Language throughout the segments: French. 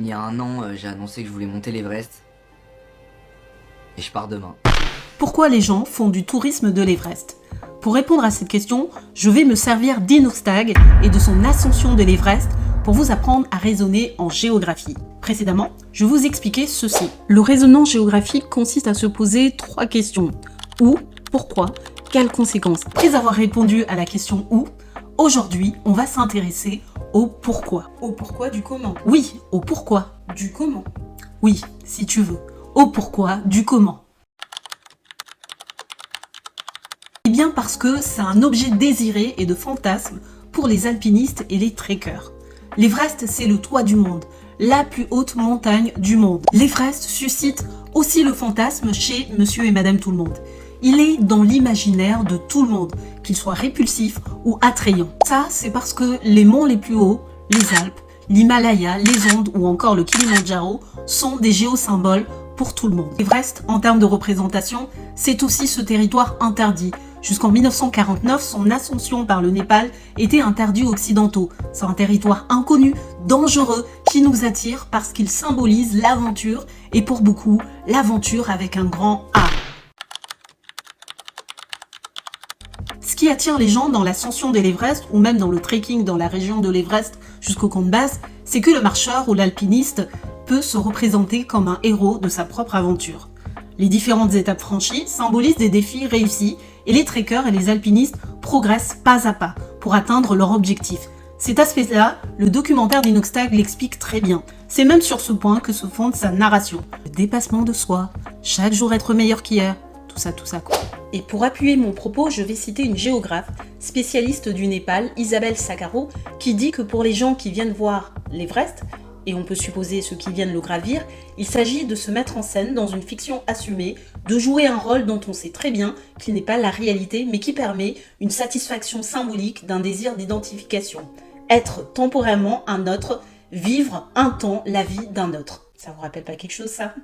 Il y a un an, j'ai annoncé que je voulais monter l'Everest. Et je pars demain. Pourquoi les gens font du tourisme de l'Everest? Pour répondre à cette question, je vais me servir d'Inoxtag et de son ascension de l'Everest pour vous apprendre à raisonner en géographie. Précédemment, je vous expliquais ceci. Le raisonnement géographique consiste à se poser 3 questions. Où, pourquoi, quelles conséquences? Après avoir répondu à la question où, aujourd'hui, on va s'intéresser au pourquoi. Au pourquoi du comment? Oui, au pourquoi du comment. Oui, si tu veux. Au pourquoi du comment. Eh bien parce que c'est un objet désiré et de fantasme pour les alpinistes et les trekkers. L'Everest, c'est le toit du monde, la plus haute montagne du monde. L'Everest suscite aussi le fantasme chez monsieur et madame tout le monde. Il est dans l'imaginaire de tout le monde, qu'il soit répulsif ou attrayant. Ça, c'est parce que les monts les plus hauts, les Alpes, l'Himalaya, les Andes ou encore le Kilimandjaro sont des géosymboles pour tout le monde. L'Everest, en termes de représentation, c'est aussi ce territoire interdit. Jusqu'en 1949, son ascension par le Népal était interdit aux Occidentaux. C'est un territoire inconnu, dangereux, qui nous attire parce qu'il symbolise l'aventure et pour beaucoup, l'aventure avec un grand A. Ce qui attire les gens dans l'ascension de l'Everest ou même dans le trekking dans la région de l'Everest jusqu'au camp de base, c'est que le marcheur ou l'alpiniste peut se représenter comme un héros de sa propre aventure. Les différentes étapes franchies symbolisent des défis réussis et les trekkers et les alpinistes progressent pas à pas pour atteindre leur objectif. Cet aspect-là, le documentaire d'Inoxtag l'explique très bien. C'est même sur ce point que se fonde sa narration. Le dépassement de soi, chaque jour être meilleur qu'hier, tout ça quoi. Et pour appuyer mon propos, je vais citer une géographe spécialiste du Népal, Isabelle Sakaro, qui dit que pour les gens qui viennent voir l'Everest, et on peut supposer ceux qui viennent le gravir, il s'agit de se mettre en scène dans une fiction assumée, de jouer un rôle dont on sait très bien qu'il n'est pas la réalité, mais qui permet une satisfaction symbolique d'un désir d'identification. Être temporairement un autre, vivre un temps la vie d'un autre. Ça vous rappelle pas quelque chose, ça?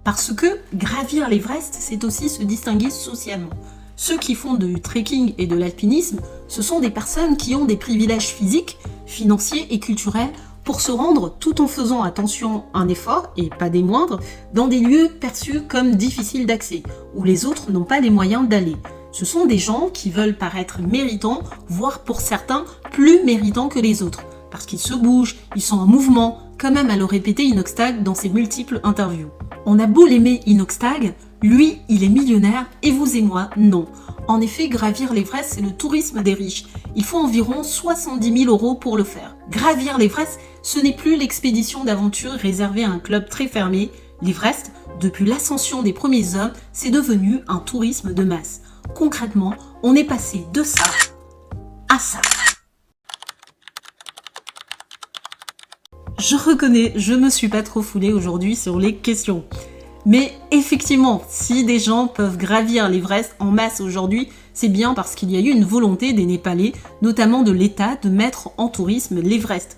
Parce que gravir l'Everest, c'est aussi se distinguer socialement. Ceux qui font du trekking et de l'alpinisme, ce sont des personnes qui ont des privilèges physiques, financiers et culturels pour se rendre tout en faisant attention un effort, et pas des moindres, dans des lieux perçus comme difficiles d'accès, où les autres n'ont pas les moyens d'aller. Ce sont des gens qui veulent paraître méritants, voire pour certains plus méritants que les autres, parce qu'ils se bougent, ils sont en mouvement, comme même à le répéter Inoxtag dans ses multiples interviews. On a beau l'aimer Inoxtag, lui, il est millionnaire et vous et moi, non. En effet, gravir l'Everest, c'est le tourisme des riches. Il faut environ 70 000 € pour le faire. Gravir l'Everest, ce n'est plus l'expédition d'aventure réservée à un club très fermé. L'Everest, depuis l'ascension des premiers hommes, c'est devenu un tourisme de masse. Concrètement, on est passé de ça à ça. Je reconnais, je me suis pas trop foulée aujourd'hui sur les questions. Mais effectivement, si des gens peuvent gravir l'Everest en masse aujourd'hui, c'est bien parce qu'il y a eu une volonté des Népalais, notamment de l'État, de mettre en tourisme l'Everest.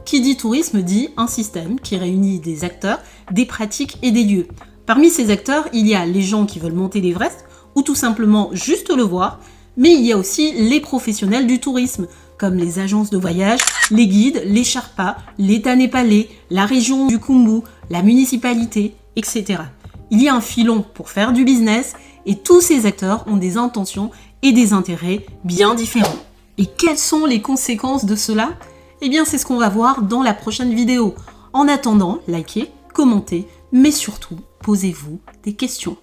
Qui dit tourisme dit un système qui réunit des acteurs, des pratiques et des lieux. Parmi ces acteurs, il y a les gens qui veulent monter l'Everest, ou tout simplement juste le voir, mais il y a aussi les professionnels du tourisme, comme les agences de voyage, les guides, les Sherpas, l'État népalais, la région du Khumbu, la municipalité, etc. Il y a un filon pour faire du business et tous ces acteurs ont des intentions et des intérêts bien différents. Et quelles sont les conséquences de cela? Eh bien, c'est ce qu'on va voir dans la prochaine vidéo. En attendant, likez, commentez, mais surtout, posez-vous des questions.